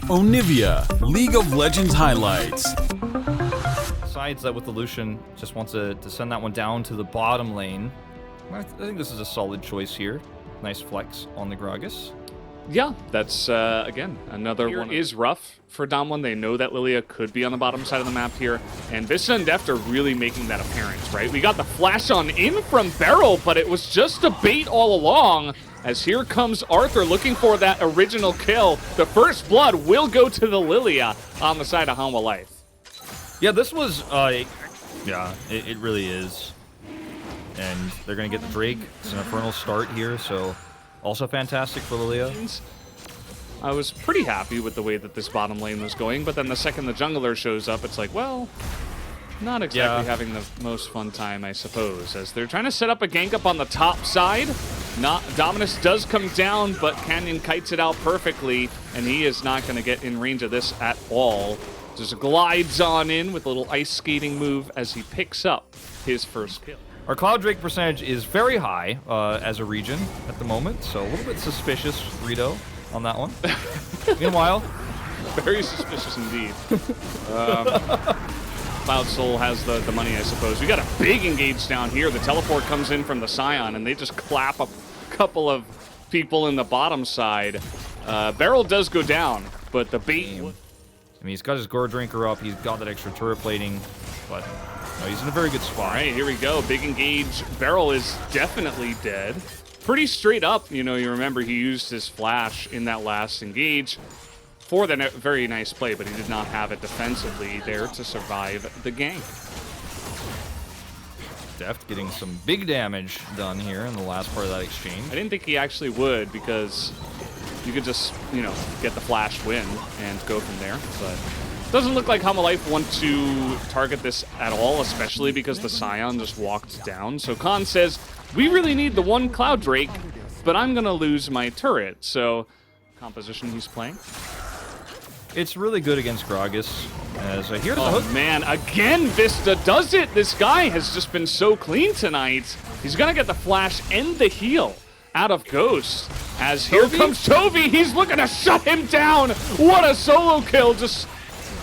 Onivia, League of Legends highlights. Decides that with the Lucian, just wants to send that one down to the bottom lane. I think this is a solid choice here. Nice flex on the Gragas. Yeah, that's, again, another one is rough for Damwon. They know that Lilia could be on the bottom side of the map here, and Vista and Deft are really making that apparent, right? We got the flash on in from Beryl, but it was just a bait all along, as here comes Arthur looking for that original kill. The first blood will go to the Lilia on the side of Hanwha Life. Yeah, this was, yeah, it really is. And they're going to get the Drake. It's an Infernal start here, so also fantastic for Lilia. I was pretty happy with the way that this bottom lane was going, but then the second the jungler shows up, it's like, well, not exactly having the most fun time, I suppose, as they're trying to set up a gank up on the top side. Dominus does come down, but Canyon kites it out perfectly, and he is not going to get in range of this at all. Just glides on in with a little ice skating move as he picks up his first kill. Our Cloud Drake percentage is very high as a region at the moment, so a little bit suspicious, Rito, on that one. Meanwhile, very suspicious indeed. Cloud Soul has the money, I suppose. We got a big engage down here. The teleport comes in from the Scion, and they just clap a couple of people in the bottom side. Beryl does go down, but the bait... I mean, he's got his Gore Drinker up, he's got that extra turret plating, but no, he's in a very good spot. All right, here we go. Big engage. Beryl is definitely dead. Pretty straight up, you know, you remember he used his flash in that last engage for the very nice play, but he did not have it defensively there to survive the gank. Deft getting some big damage done here in the last part of that exchange. I didn't think he actually would, because you could just, you know, get the flash win and go from there, but doesn't look like Hanwha Life want to target this at all, especially because the Scion just walked down. So Khan says, we really need the one Cloud Drake, but I'm going to lose my turret. So composition he's playing. It's really good against Gragas. As here's the hook. Man, again, Vista does it. This guy has just been so clean tonight. He's going to get the flash and the heal out of Ghost. As here comes Toby, he's looking to shut him down. What a solo kill, just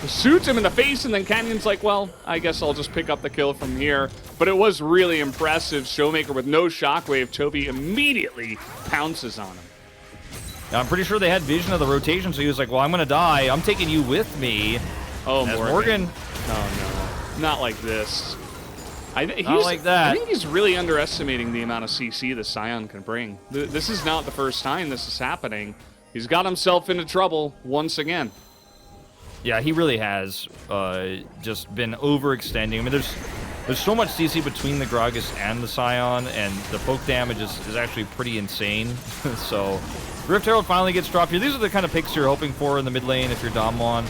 shoots him in the face, and then Canyon's like, well, I guess I'll just pick up the kill from here. But it was really impressive. Showmaker with no shockwave. Toby immediately pounces on him. Now, I'm pretty sure they had vision of the rotation, so he was like, well, I'm going to die. I'm taking you with me. Oh, Morgan. Oh, no. Not like this. Not like that. I think he's really underestimating the amount of CC the Scion can bring. This is not the first time this is happening. He's got himself into trouble once again. Yeah, he really has just been overextending. I mean, there's so much CC between the Gragas and the Scion, and the poke damage is actually pretty insane. So Rift Herald finally gets dropped here. These are the kind of picks you're hoping for in the mid lane if you're Damwon.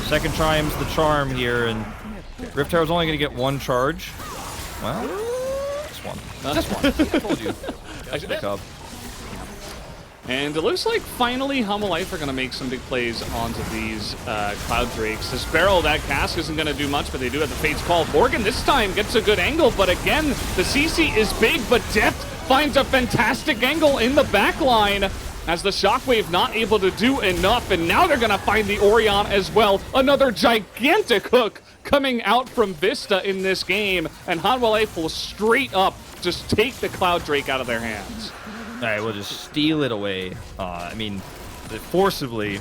Second chime's the charm here, and Rift Herald's only going to get one charge. Well, just one. Just one. I told you. I should pick up. And it looks like finally Hanwha Life are going to make some big plays onto these Cloud Drakes. This barrel, that cask isn't going to do much, but they do have the Fate's Call. Morgan this time gets a good angle, but again, the CC is big, but Deft finds a fantastic angle in the back line as the Shockwave not able to do enough, and now they're going to find the Orion as well. Another gigantic hook coming out from Vista in this game, and Hanwha Life will straight up just take the Cloud Drake out of their hands. All right, we'll just steal it away. I mean, forcibly.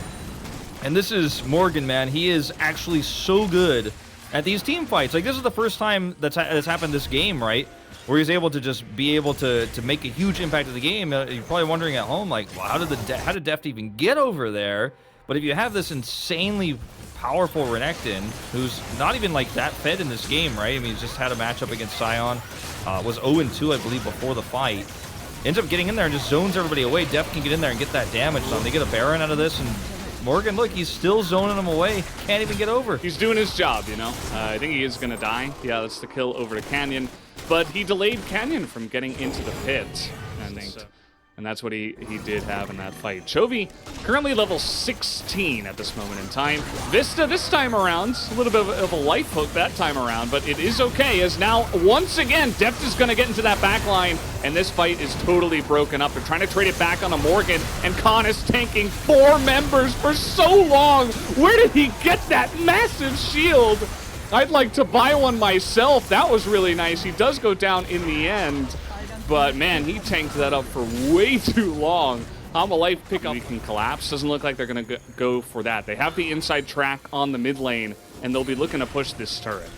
And this is Morgan, man. He is actually so good at these team fights. Like, this is the first time that's happened this game, right? Where he's able to just be able to make a huge impact of the game. You're probably wondering at home, like, well, how did Deft even get over there? But if you have this insanely powerful Renekton, who's not even like that fed in this game, right? I mean, he's just had a matchup against Scion. Was 0-2, I believe, before the fight. Ends up getting in there and just zones everybody away. Deft can get in there and get that damage done. They get a Baron out of this, and Morgan, look, he's still zoning him away. Can't even get over. He's doing his job, you know. I think he is going to die. Yeah, that's the kill over to Canyon. But he delayed Canyon from getting into the pit. And And that's what he did have in that fight. Chovy currently level 16 at this moment in time. Vista this time around, a little bit of a life hook that time around, but it is okay as now, once again, Deft is going to get into that back line, and this fight is totally broken up. They're trying to trade it back on a Morgan, and Khan is tanking 4 members for so long. Where did he get that massive shield? I'd like to buy one myself. That was really nice. He does go down in the end. But man, he tanked that up for way too long. Hanwha Life pick up. He can collapse. Doesn't look like they're going to go for that. They have the inside track on the mid lane, and they'll be looking to push this turret.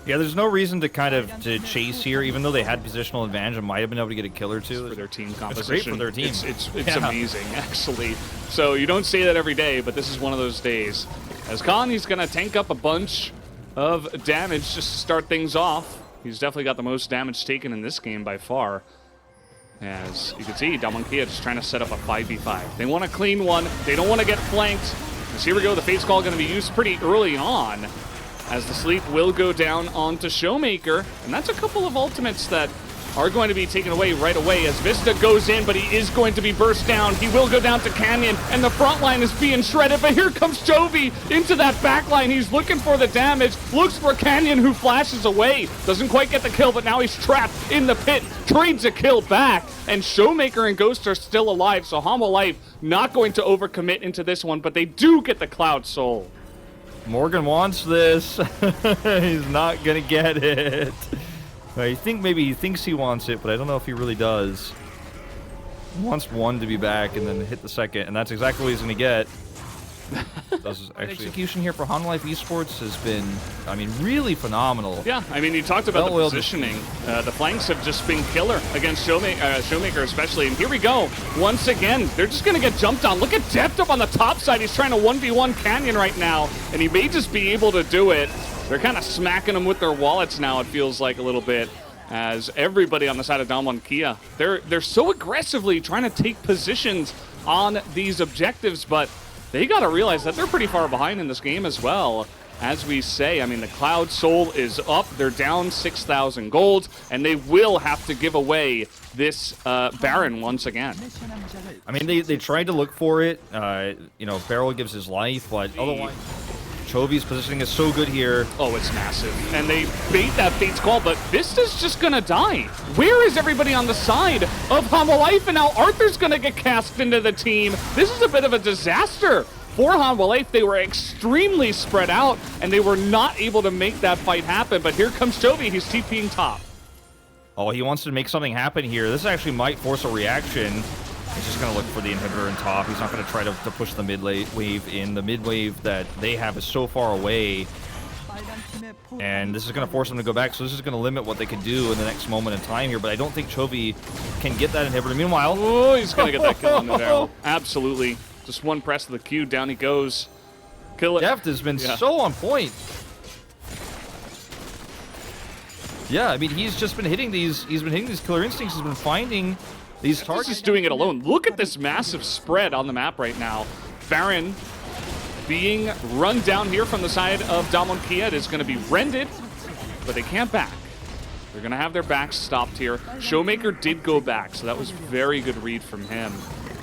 Yeah, there's no reason to to chase here, even though they had positional advantage and might have been able to get a kill or two. For their team composition. It's great for their team. It's amazing, actually. So you don't say that every day, but this is one of those days. As Khan, he's going to tank up a bunch of damage just to start things off. He's definitely got the most damage taken in this game by far. As you can see, DWG just trying to set up a 5v5. They want a clean one. They don't want to get flanked. As here we go, the Fate's Call going to be used pretty early on, as the sleep will go down onto Showmaker. And that's a couple of ultimates that are going to be taken away right away as Vista goes in, but he is going to be burst down. He will go down to Canyon, and the front line is being shredded, but here comes Chovy into that back line. He's looking for the damage, looks for Canyon, who flashes away. Doesn't quite get the kill, but now he's trapped in the pit, trades a kill back, and Showmaker and Ghost are still alive, so Hanwha Life not going to overcommit into this one, but they do get the Cloud Soul. Morgan wants this. He's not going to get it. I think maybe he thinks he wants it, but I don't know if he really does. He wants one to be back and then hit the second, and that's exactly what he's going to get. Execution here for Hanwha Life Esports has been, I mean, really phenomenal. Yeah, I mean, you talked about the positioning. The flanks have just been killer against Showmaker especially. And here we go. Once again, they're just going to get jumped on. Look at Deft up on the top side. He's trying to 1v1 Canyon right now, and he may just be able to do it. They're kind of smacking them with their wallets now, it feels like a little bit, as everybody on the side of DWG, they're so aggressively trying to take positions on these objectives, but they got to realize that they're pretty far behind in this game as well. As we say, I mean, the Cloud Soul is up. They're down 6,000 gold, and they will have to give away this Baron once again. I mean, they tried to look for it. You know, Beryl gives his life, but otherwise, Chovy's positioning is so good here. Oh, it's massive. And they bait that Fate's Call, but Vista's just going to die. Where is everybody on the side of Hanwha Life? And now Arthur's going to get cast into the team. This is a bit of a disaster for Hanwha Life. They were extremely spread out, and they were not able to make that fight happen. But here comes Chovy. He's TPing top. Oh, he wants to make something happen here. This actually might force a reaction. He's just going to look for the inhibitor in top. He's not going to try to push the mid wave in. The mid wave that they have is so far away. And this is going to force them to go back. So this is going to limit what they can do in the next moment in time here. But I don't think Chovy can get that inhibitor. Meanwhile, oh, he's going to get that kill on the barrel. Absolutely. Just one press of the Q. Down he goes. Kill it. Deft has been so on point. Yeah, I mean, he's just been hitting these. He's been hitting these killer instincts. He's been finding these targets. He's doing it alone. Look at this massive spread on the map right now. Baron being run down here from the side of DWG. It is going to be rended, but they can't back. They're going to have their backs stopped here. Showmaker did go back, so that was very good read from him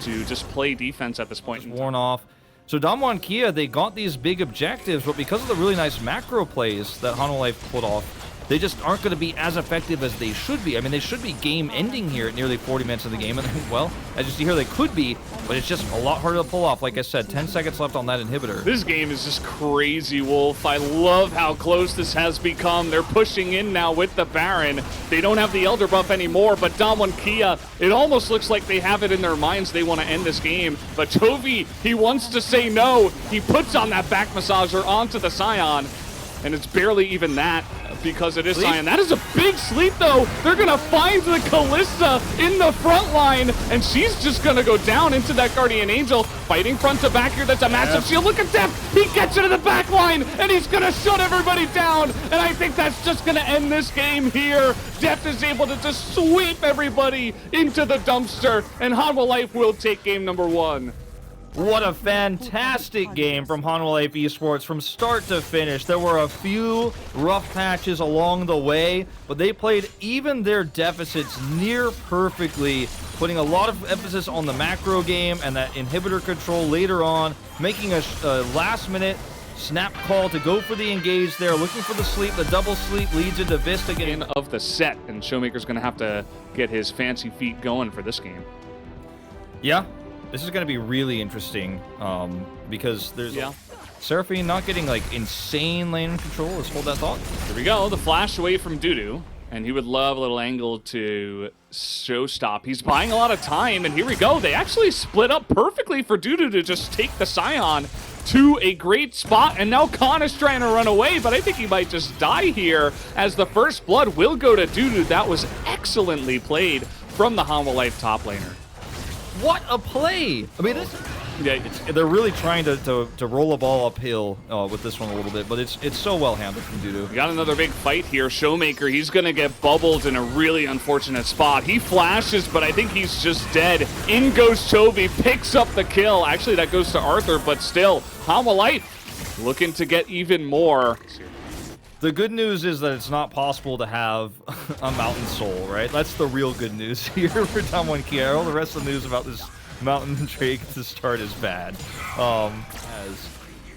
to just play defense at this point. Worn off. So DWG, they got these big objectives, but because of the really nice macro plays that Hanwha Life pulled off, they just aren't going to be as effective as they should be. I mean, they should be game-ending here at nearly 40 minutes of the game. And, well, as you see here, they could be, but it's just a lot harder to pull off. Like I said, 10 seconds left on that inhibitor. This game is just crazy, Wolf. I love how close this has become. They're pushing in now with the Baron. They don't have the Elder buff anymore, but DWG, it almost looks like they have it in their minds they want to end this game. But Chovy, he wants to say no. He puts on that back massager onto the Scion, and it's barely even that, because it is Scion. That is a big sleep, though. They're going to find the Kalista in the front line, and she's just going to go down into that Guardian Angel. Fighting front to back here. That's a massive shield. Look at Deft. He gets into the back line, and he's going to shut everybody down. And I think that's just going to end this game here. Deft is able to just sweep everybody into the dumpster, and Hanwha Life will take game number 1. What a fantastic game from Hanwha Life Esports from start to finish. There were a few rough patches along the way, but they played even their deficits near perfectly, putting a lot of emphasis on the macro game and that inhibitor control later on, making a last-minute snap call to go for the engage there, looking for the sleep. The double sleep leads into Vista getting of the set, and Showmaker's going to have to get his fancy feet going for this game. Yeah. This is going to be really interesting because there's Seraphine not getting like insane lane control. Let's hold that thought. Here we go. The flash away from Dudu, and he would love a little angle to show stop. He's buying a lot of time, and here we go. They actually split up perfectly for Dudu to just take the Scion to a great spot, and now Khan is trying to run away, but I think he might just die here as the first blood will go to Dudu. That was excellently played from the Hanwha Life top laner. What a play! I mean, they're really trying to roll a ball uphill with this one a little bit, but it's so well handled from Dudu. We got another big fight here. Showmaker, he's going to get bubbled in a really unfortunate spot. He flashes, but I think he's just dead. In goes Chovy, picks up the kill. Actually, that goes to Arthur, but still, Hanwha Life looking to get even more. The good news is that it's not possible to have a Mountain Soul, right? That's the real good news here for D2G. All the rest of the news about this Mountain Drake to start is bad.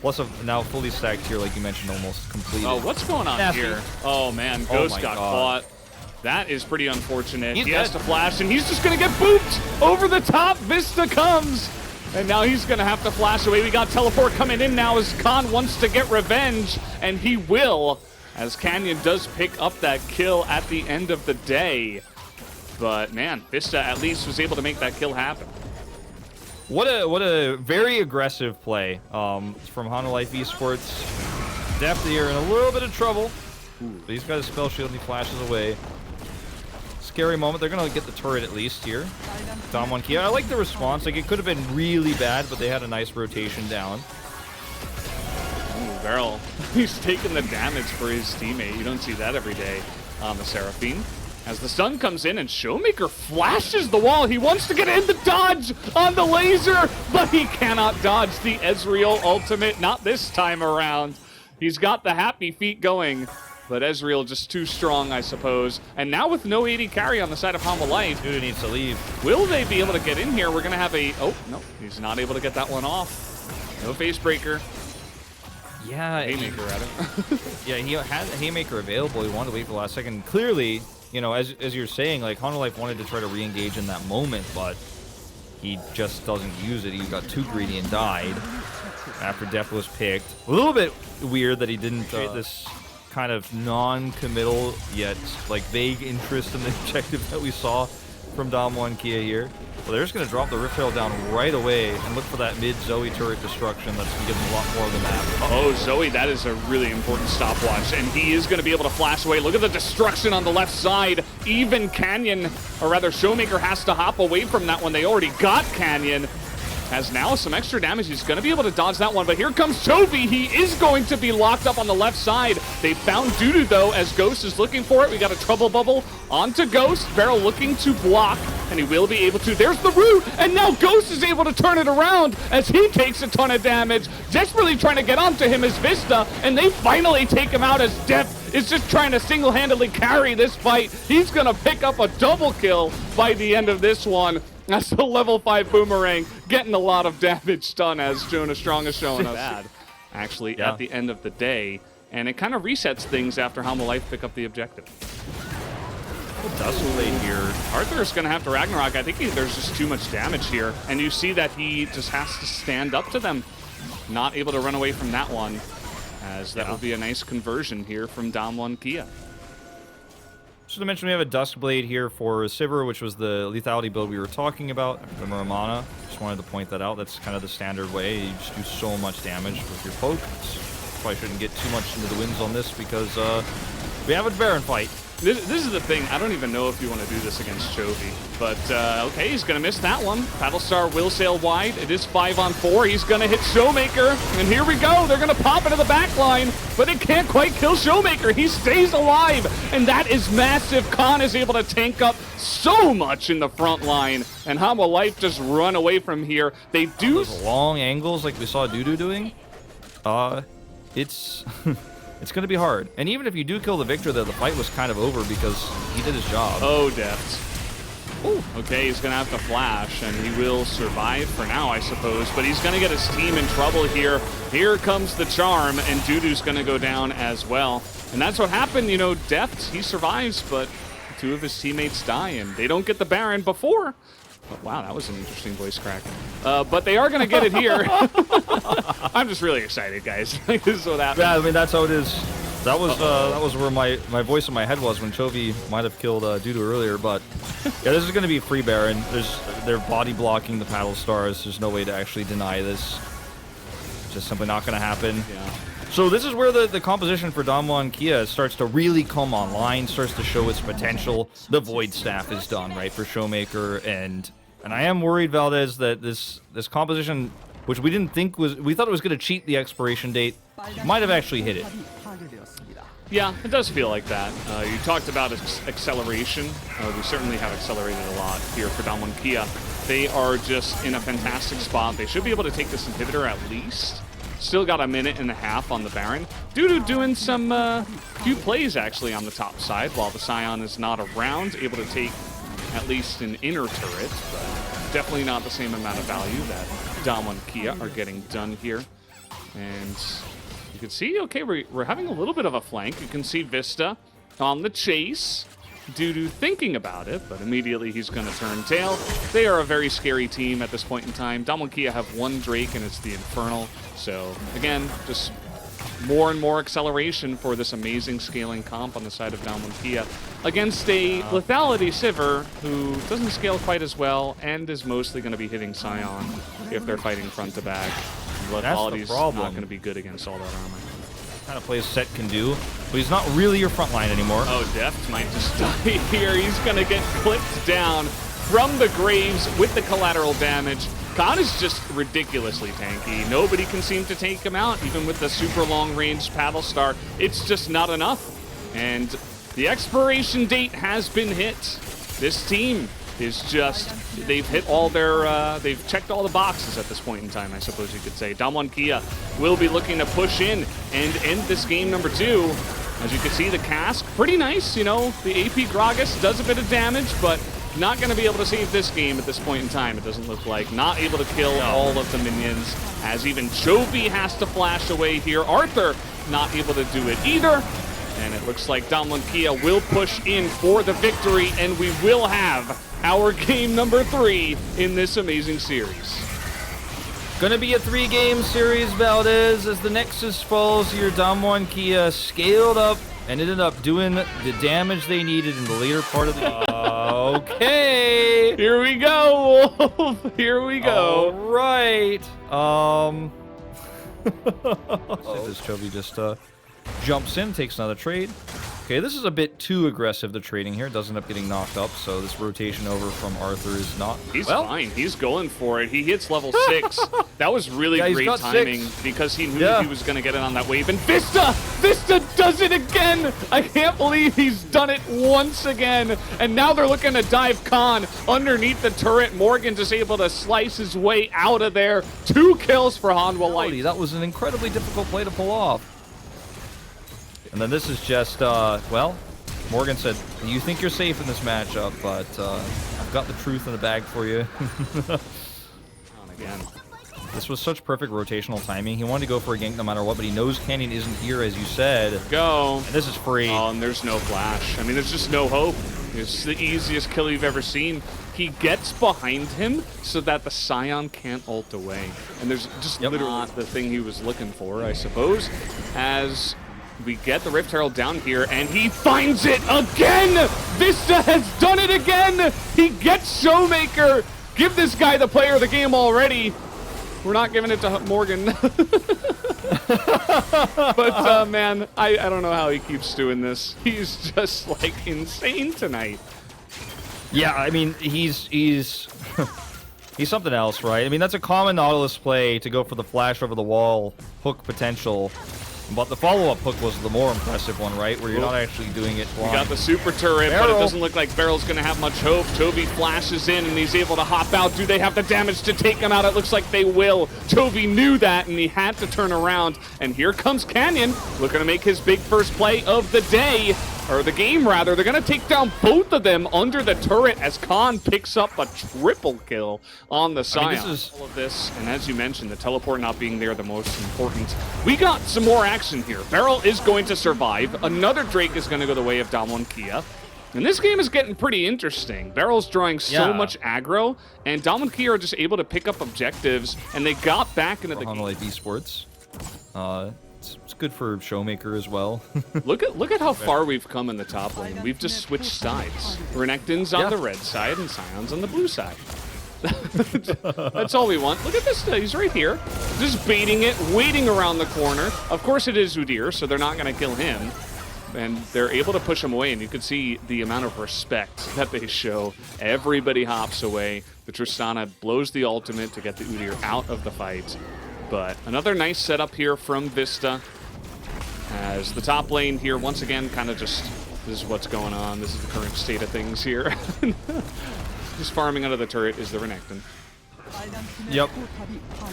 Plus a now fully stacked here, like you mentioned, almost completed. Oh, what's going on here? Oh man, Ghost got caught. That is pretty unfortunate. He has to flash, and he's just gonna get booped over the top. Vista comes, and now he's gonna have to flash away. We got teleport coming in now as Khan wants to get revenge, and he will, as Canyon does pick up that kill at the end of the day. But man, Vista at least was able to make that kill happen. What a very aggressive play from Hanwha Life Esports. Deft here in a little bit of trouble. But he's got a spell shield and he flashes away. Scary moment. They're going to get the turret at least here. D2G. I like the response. Like, it could have been really bad, but they had a nice rotation down. Ooh, Beryl. He's taking the damage for his teammate. You don't see that every day on the Seraphine. As the stun comes in and Showmaker flashes the wall. He wants to get in the dodge on the laser, but he cannot dodge the Ezreal ultimate. Not this time around. He's got the happy feet going, but Ezreal just too strong, I suppose. And now with no AD carry on the side of Hanwha Life, Dudu needs to leave. Will they be able to get in here? We're going to have a... Oh, no. He's not able to get that one off. No face breaker. Yeah. Haymaker, rather. Yeah, he had a Haymaker available. He wanted to wait for the last second. Clearly, you know, as you're saying, like, Hanwha Life wanted to try to re-engage in that moment, but he just doesn't use it. He got too greedy and died after Def was picked. A little bit weird that he didn't get this kind of non-committal yet like vague interest in the objective that we saw from D2G here. Well, they're just going to drop the Rift Herald down right away and look for that mid Zoe turret destruction that's going to give them a lot more of the map. Oh, Zoe, that is a really important stopwatch, and he is going to be able to flash away. Look at the destruction on the left side. Even Canyon, or rather Showmaker, has to hop away from that one. They already got Canyon. Has now some extra damage. He's going to be able to dodge that one, but here comes Chovy. He is going to be locked up on the left side. They found Dudu, though, as Ghost is looking for it. We got a trouble bubble onto Ghost. Beryl looking to block, and he will be able to. There's the root, and now Ghost is able to turn it around as he takes a ton of damage. Desperately trying to get onto him as Vista, and they finally take him out as Def is just trying to single-handedly carry this fight. He's going to pick up a double kill by the end of this one. That's the level 5 Boomerang getting a lot of damage done, as Jonah Strong is showing us. Bad, actually, at the end of the day. And it kind of resets things after Hanwha Life pick up the objective. Dust Blade here. Arthur's going to have to Ragnarok. I think there's just too much damage here. And you see that he just has to stand up to them. Not able to run away from that one, as that will be a nice conversion here from D2G. Just to mention, we have a Dusk Blade here for Sivir, which was the lethality build we were talking about, the Muramana. Just wanted to point that out. That's kind of the standard way. You just do so much damage with your poke. Probably shouldn't get too much into the winds on this because we have a Baron fight. This is the thing. I don't even know if you want to do this against Chovy. But, okay, he's going to miss that one. Battlestar will sail wide. It is 5-on-4. He's going to hit Showmaker. And here we go. They're going to pop into the back line. But it can't quite kill Showmaker. He stays alive. And that is massive. Khan is able to tank up so much in the front line. And Hanwha Life just run away from here. They do... Those long angles like we saw Dudu doing. It's... It's going to be hard. And even if you do kill the Victor, though, the fight was kind of over because he did his job. Oh, Deft. Ooh. Okay, he's going to have to flash, and he will survive for now, I suppose. But he's going to get his team in trouble here. Here comes the charm, and Dudu's going to go down as well. And that's what happened, you know, Deft, he survives, but 2 of his teammates die, and they don't get the Baron before. But wow, that was an interesting voice crack. But they are going to get it here. I'm just really excited, guys. This is what happened. Yeah, I mean, that's how it is. That was where my voice in my head was when Chovy might have killed Dudu earlier. But yeah, this is going to be free Baron. They're body blocking the Paddle Stars. There's no way to actually deny this. It's just simply not going to happen. Yeah. So this is where the composition for Hanwha and Kia starts to really come online, starts to show its potential. The Void Staff is done, right, for Showmaker, and I am worried, Valdez, that this composition, which we didn't think was, we thought it was going to cheat the expiration date, might have actually hit it. Yeah, it does feel like that. You talked about acceleration. We certainly have accelerated a lot here for Hanwha and Kia. They are just in a fantastic spot. They should be able to take this inhibitor at least. Still got a minute and a half on the Baron. Dudu doing some few plays actually on the top side while the Scion is not around, able to take at least an inner turret, but definitely not the same amount of value that Hanwha and Kia are getting done here. And you can see, okay, we're having a little bit of a flank. You can see Vista on the chase. Dudu thinking about it, but immediately he's going to turn tail. They are a very scary team at this point in time. Hanwha and Kia have 1 Drake, and it's the Infernal. So, again, just more and more acceleration for this amazing scaling comp on the side of Hanwha and Kia against a Lethality Sivir who doesn't scale quite as well and is mostly going to be hitting Scion if they're fighting front to back. Lethality's not going to be good against all that armor. Kind of plays Set can do, but he's not really your front line anymore. Oh, Deft might just die here. He's going to get clipped down from the graves with the collateral damage. Khan is just ridiculously tanky. Nobody can seem to take him out, even with the super long-range Paddle Star. It's just not enough. And the expiration date has been hit. This team is just, they've hit all their, they've checked all the boxes at this point in time, I suppose you could say. Hanwha and Kia will be looking to push in and end this game number 2. As you can see, the cask, pretty nice, you know, the AP Gragas does a bit of damage, but not going to be able to save this game at this point in time, it doesn't look like. Not able to kill all of the minions, as even Chovy has to flash away here. Arthur not able to do it either. And it looks like Hanwha and Kia will push in for the victory, and we will have our game number 3 in this amazing series. Gonna be a 3-game series, Valdez, as the Nexus falls here. Hanwha and Kia scaled up and ended up doing the damage they needed in the later part of the... Okay! Here we go, Wolf! Here we go! All right! This Chovy just jumps in, takes another trade. Okay, this is a bit too aggressive, the trading here. Does end up getting knocked up, so this rotation over from Arthur is not... He's fine. He's going for it. He hits level 6. That was really great timing because he knew he was going to get it on that wave. And Vista! Vista does it again! I can't believe he's done it once again. And now they're looking to dive Khan underneath the turret. Morgan just able to slice his way out of there. 2 kills for Hanwha Life. That was an incredibly difficult play to pull off. And then this is just, well, Morgan said, you think you're safe in this matchup, but I've got the truth in the bag for you. On again. This was such perfect rotational timing. He wanted to go for a gank no matter what, but he knows Canyon isn't here, as you said. Go. And this is free. Oh, and there's no flash. I mean, there's just no hope. It's the easiest kill you've ever seen. He gets behind him so that the Scion can't ult away. And there's just literally not the thing he was looking for, I suppose, as... we get the Rift Herald down here, and he finds it again! Vista has done it again! He gets Showmaker! Give this guy the player of the game already! We're not giving it to Morgan. But man, I don't know how he keeps doing this. He's just like insane tonight. Yeah, I mean, he's he's something else, right? I mean, that's a common Nautilus play to go for the flash over the wall hook potential. But the follow-up hook was the more impressive one, right? Where you're not actually doing it blind. We got the super turret, but it doesn't look like Barrel's going to have much hope. Toby flashes in, and he's able to hop out. Do they have the damage to take him out? It looks like they will. Toby knew that, and he had to turn around. And here comes Canyon, looking to make his big first play of the day. Or the game, rather. They're going to take down both of them under the turret as Khan picks up a triple kill on the Scion. All of this, and as you mentioned, the teleport not being there the most important. We got some more action here. Beryl is going to survive. Another Drake is going to go the way of Damwon. And this game is getting pretty interesting. Beryl's drawing so much aggro, and Damwon are just able to pick up objectives, and they got back into the game. Hanwha Esports. It's good for Showmaker as well. Look at how far we've come in the top lane. We've just switched sides. Renekton's on the red side and Scion's on the blue side. That's all we want. Look at this. He's right here. Just baiting it, waiting around the corner. Of course it is Udyr, so they're not going to kill him. And they're able to push him away, and you can see the amount of respect that they show. Everybody hops away. The Tristana blows the ultimate to get the Udyr out of the fight. But another nice setup here from Vista. As the top lane here, once again, kind of just, this is what's going on. This is the current state of things here. Just farming under the turret is the Renekton. Yep.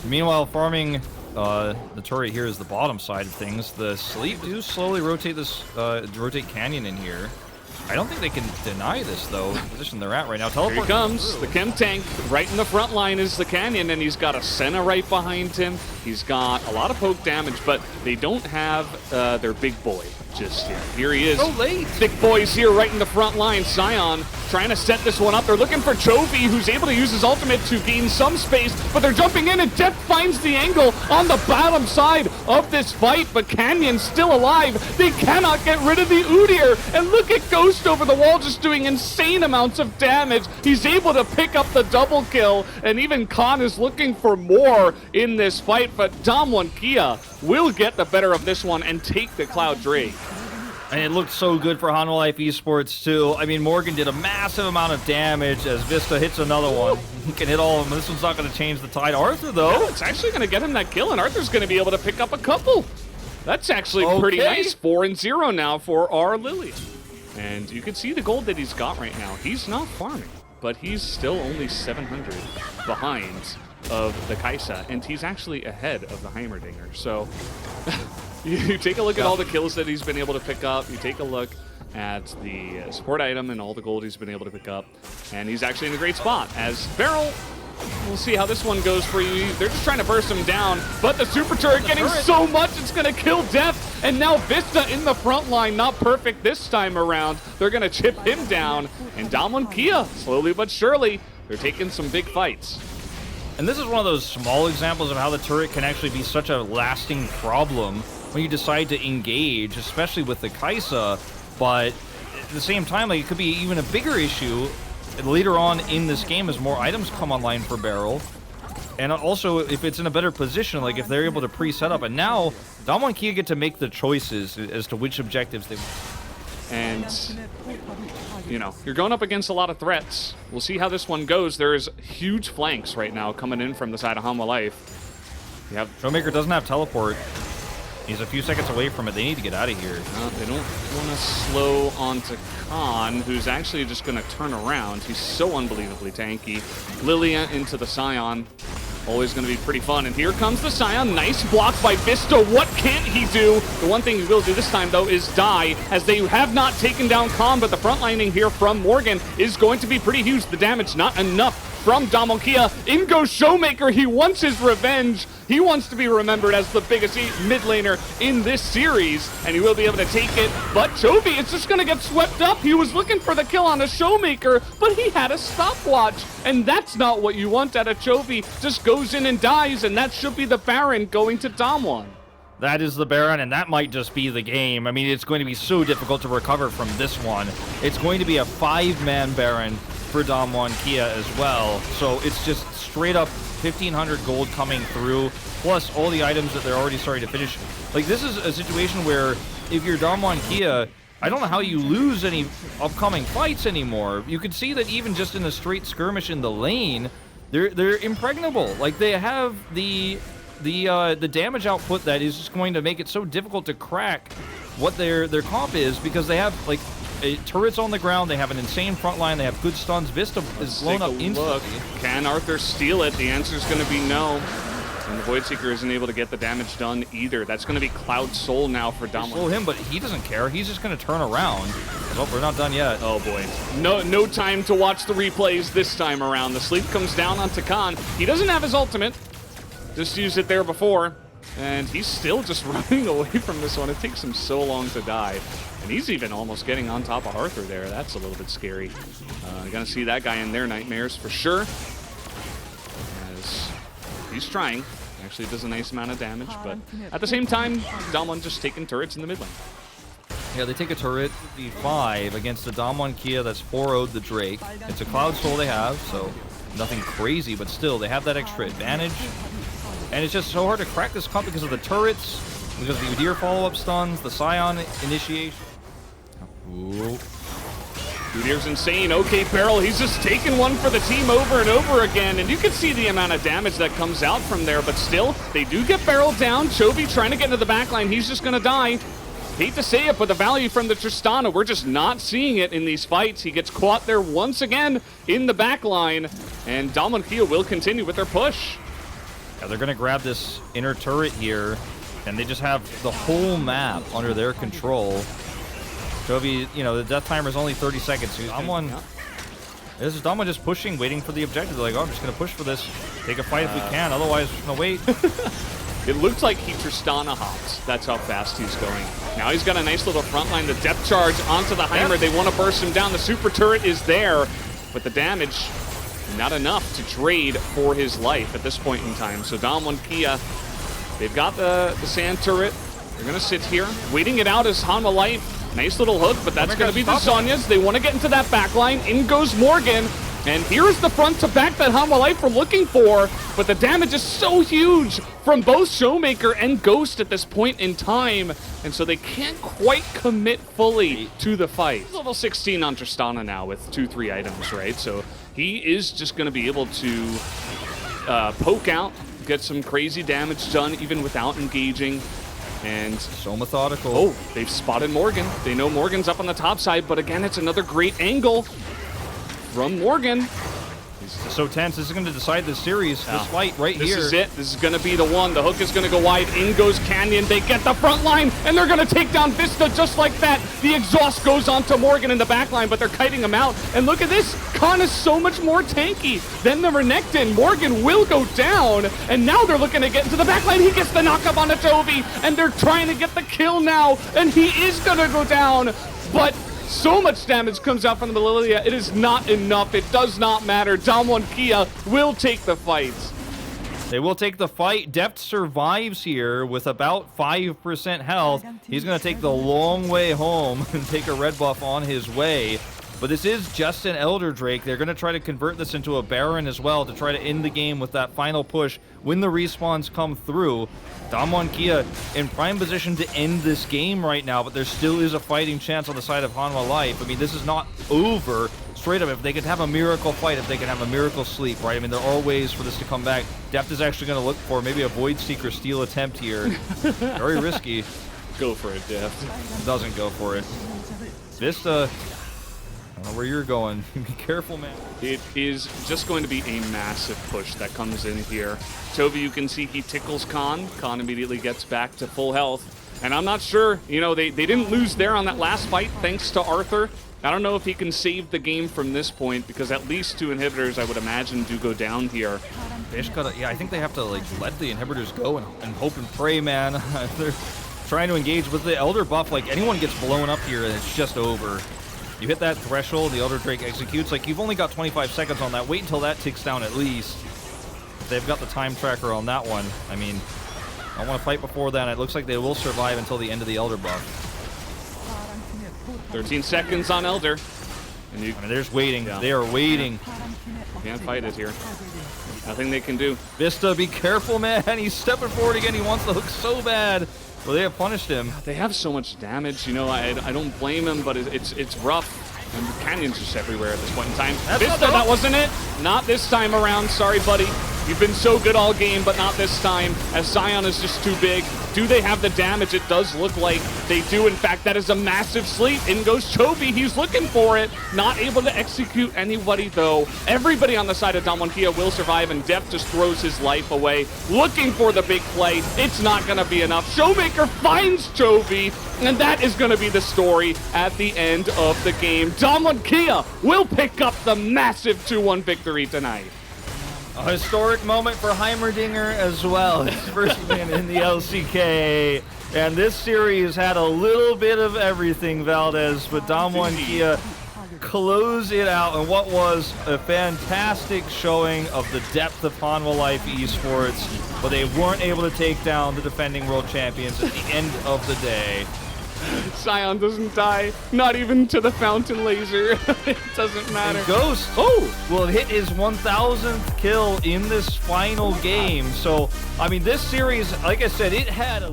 Meanwhile, farming the turret here is the bottom side of things. The Sleep do slowly rotate this, rotate Canyon in here. I don't think they can deny this, though, the position they're at right now. Here he comes, the Chem Tank. Right in the front line is the Canyon, and he's got a Senna right behind him. He's got a lot of poke damage, but they don't have their big boy just yet. Here he is. So late. Thick boys here right in the front line. Scion trying to set this one up. They're looking for Chovy, who's able to use his ultimate to gain some space, but they're jumping in, and Death finds the angle on the bottom side of this fight, but Canyon's still alive. They cannot get rid of the Udyr, and look at Ghost over the wall just doing insane amounts of damage. He's able to pick up the double kill, and even Khan is looking for more in this fight, but Damwon will get the better of this one and take the Cloud Drake. And it looked so good for Hanwha Esports, too. I mean, Morgan did a massive amount of damage as Vista hits another one. He can hit all of them. This one's not going to change the tide. Arthur, though. Yeah, it's actually going to get him that kill, and Arthur's going to be able to pick up a couple. That's actually pretty nice. 4-0 now for our Lillian. And you can see the gold that he's got right now. He's not farming, but he's still only 700 behind of the Kaisa, and he's actually ahead of the Heimerdinger. So you take a look at all the kills that he's been able to pick up. You take a look at the support item and all the gold he's been able to pick up, and he's actually in a great spot. As Beryl, we'll see how this one goes for you. They're just trying to burst him down, but the super turret getting so much, it's going to kill Death. And now Vista in the front line, not perfect this time around. They're going to chip him down, and Damwon, slowly but surely, they're taking some big fights. And this is one of those small examples of how the turret can actually be such a lasting problem when you decide to engage, especially with the Kaisa. But at the same time, like, it could be even a bigger issue later on in this game as more items come online for Beryl. And also, if it's in a better position, like if they're able to pre-set up. And now, Damwon get to make the choices as to which objectives they want. And, you know, you're going up against a lot of threats. We'll see how this one goes. There's huge flanks right now coming in from the side of Hanwha Life. You have Showmaker doesn't have teleport. He's a few seconds away from it. They need to get out of here. They don't want to slow onto Khan, who's actually just going to turn around. He's so unbelievably tanky. Lilia into the Scion. Always going to be pretty fun. And here comes the Scion. Nice block by Vista. What can't he do? The one thing he will do this time, though, is die, as they have not taken down Khan, but the front lining here from Morgan is going to be pretty huge. The damage not enough from Damwon. In goes Showmaker. He wants his revenge. He wants to be remembered as the biggest mid laner in this series, and he will be able to take it. But Chovy is just going to get swept up. He was looking for the kill on a Showmaker, but he had a stopwatch, and that's not what you want out of Chovy. Just goes in and dies, and that should be the Baron going to Damwon. That is the Baron, and that might just be the game. I mean, it's going to be so difficult to recover from this one. It's going to be a 5-man Baron for Damwon as well. So it's just straight up 1,500 gold coming through, plus all the items that they're already starting to finish. Like, this is a situation where if you're Damwon Kia, I don't know how you lose any upcoming fights anymore. You could see that even just in a straight skirmish in the lane, they're impregnable. Like, they have the damage output that is just going to make it so difficult to crack what their comp is, because they have like turrets on the ground, they have an insane front line, they have good stuns. Vista is blown up instantly. Can Arthur steal it? The answer is going to be no. And the Voidseeker isn't able to get the damage done either. That's going to be Cloud Soul now for Damwon. Slow him, but he doesn't care. He's just going to turn around. Oh, we're not done yet. Oh boy. No time to watch the replays this time around. The sleep comes down onto Khan. He doesn't have his ultimate. Just used it there before. And he's still just running away from this one. It takes him so long to die. And he's even almost getting on top of Arthur there. That's a little bit scary. Gonna see that guy in their nightmares for sure. As he's trying. Actually does a nice amount of damage, but at the same time, Damwon just taking turrets in the mid lane. Yeah, they take a turret, V5, against the Damwon Kia that's 4-0'd the Drake. It's a Cloud Soul they have, so nothing crazy, but still, they have that extra advantage. And it's just so hard to crack this comp because of the turrets, because of the Udyr follow-up stuns, the Scion initiation. Ooh. Udyr's insane. Okay, Beryl, he's just taking one for the team over and over again, and you can see the amount of damage that comes out from there, but still, they do get Beryl down. Chovy trying to get into the backline. He's just going to die. Hate to say it, but the value from the Tristana, we're just not seeing it in these fights. He gets caught there once again in the backline, and Damwon Kia will continue with their push. Yeah, they're going to grab this inner turret here, and they just have the whole map under their control. Chovy, you know, the death timer is only 30 seconds. So Damwon, this is Damwon just pushing, waiting for the objective. They're like, oh, I'm just going to push for this, take a fight if we can, otherwise we're going to wait. It looked like he Tristana hopped. That's how fast he's going. Now he's got a nice little front line. The depth charge onto the Heimer. They want to burst him down. The super turret is there, but the damage, not enough to trade for his life at this point in time. So Damwon Kia, they've got the sand turret. They're going to sit here, waiting it out as Hanwha Life. Nice little hook, but that's going to be the Zhonya's. They want to get into that back line. In goes Morgan. And here's the front to back that Hanwha Life were looking for, but the damage is so huge from both Showmaker and Ghost at this point in time, and so they can't quite commit fully to the fight. He's level 16 on Tristana now with 2-3 items, right? So he is just going to be able to poke out, get some crazy damage done even without engaging. And so methodical. Oh, they've spotted Morgan. They know Morgan's up on the top side, but again, it's another great angle from Morgan. He's so tense. This is going to decide this series, this fight right here. This is it. This is going to be the one. The hook is going to go wide. In goes Canyon. They get the front line, and they're going to take down Vista just like that. The exhaust goes onto Morgan in the back line, but they're kiting him out. And look at this. Khan is so much more tanky than the Renekton. Morgan will go down, and now they're looking to get into the back line. He gets the knockup on Chovy, and they're trying to get the kill now, and he is going to go down, but so much damage comes out from the Militia. It is not enough. It does not matter. Damwon Kia will take the fight. They will take the fight. Deft survives here with about 5% health. He's going to take the long way home and take a red buff on his way. But this is just an Elder Drake. They're going to try to convert this into a Baron as well to try to end the game with that final push when the respawns come through. Damwon Kia in prime position to end this game right now, but there still is a fighting chance on the side of Hanwha Life. I mean, this is not over. Straight up, if they could have a miracle fight, if they could have a miracle sleep, right? I mean, there are ways for this to come back. Deft is actually going to look for maybe a Voidseeker steal attempt here. Very risky. Go for it, Deft. Doesn't go for it. Vista, I don't know where you're going. Be careful, man. It is just going to be a massive push that comes in here. Chovy, you can see he tickles Khan. Khan immediately gets back to full health. And I'm not sure, you know, they didn't lose there on that last fight thanks to Arthur. I don't know if he can save the game from this point, because at least 2 inhibitors, I would imagine, do go down here. They just gotta, yeah, I think they have to like let the inhibitors go and hope and pray, man. They're trying to engage with the Elder buff. Like, anyone gets blown up here and it's just over. You hit that threshold, the Elder Drake executes. Like, you've only got 25 seconds on that. Wait until that ticks down at least. If they've got the time tracker on that one, I mean, I want to fight before then. It looks like they will survive until the end of the Elder buff. 13 seconds on Elder. And I mean, they're just waiting. Yeah. They are waiting. Can't fight it here. Nothing they can do. Vista, be careful, man. He's stepping forward again. He wants the hook so bad. Well, they have punished him. They have so much damage, you know, I don't blame him, but it's rough. And the canyons just everywhere at this point in time. Vista, that wasn't it. Not this time around. Sorry, buddy. You've been so good all game, but not this time, as Zion is just too big. Do they have the damage? It does look like they do. In fact, that is a massive sleep. In goes Chovy. He's looking for it. Not able to execute anybody, though. Everybody on the side of Damwon will survive, and Def just throws his life away. Looking for the big play. It's not going to be enough. Showmaker finds Chovy, and that is going to be the story at the end of the game. Damwon will pick up the massive 2-1 victory tonight. A historic moment for Heimerdinger as well. His first win in the LCK. And this series had a little bit of everything, Valdez, but Damwon close it out in what was a fantastic showing of the depth of Hanwha Life Esports, but they weren't able to take down the defending world champions at the end of the day. Sion doesn't die, not even to the fountain laser. It doesn't matter. And Ghost will hit his 1,000th kill in this final game. So, I mean, this series, like I said, it had a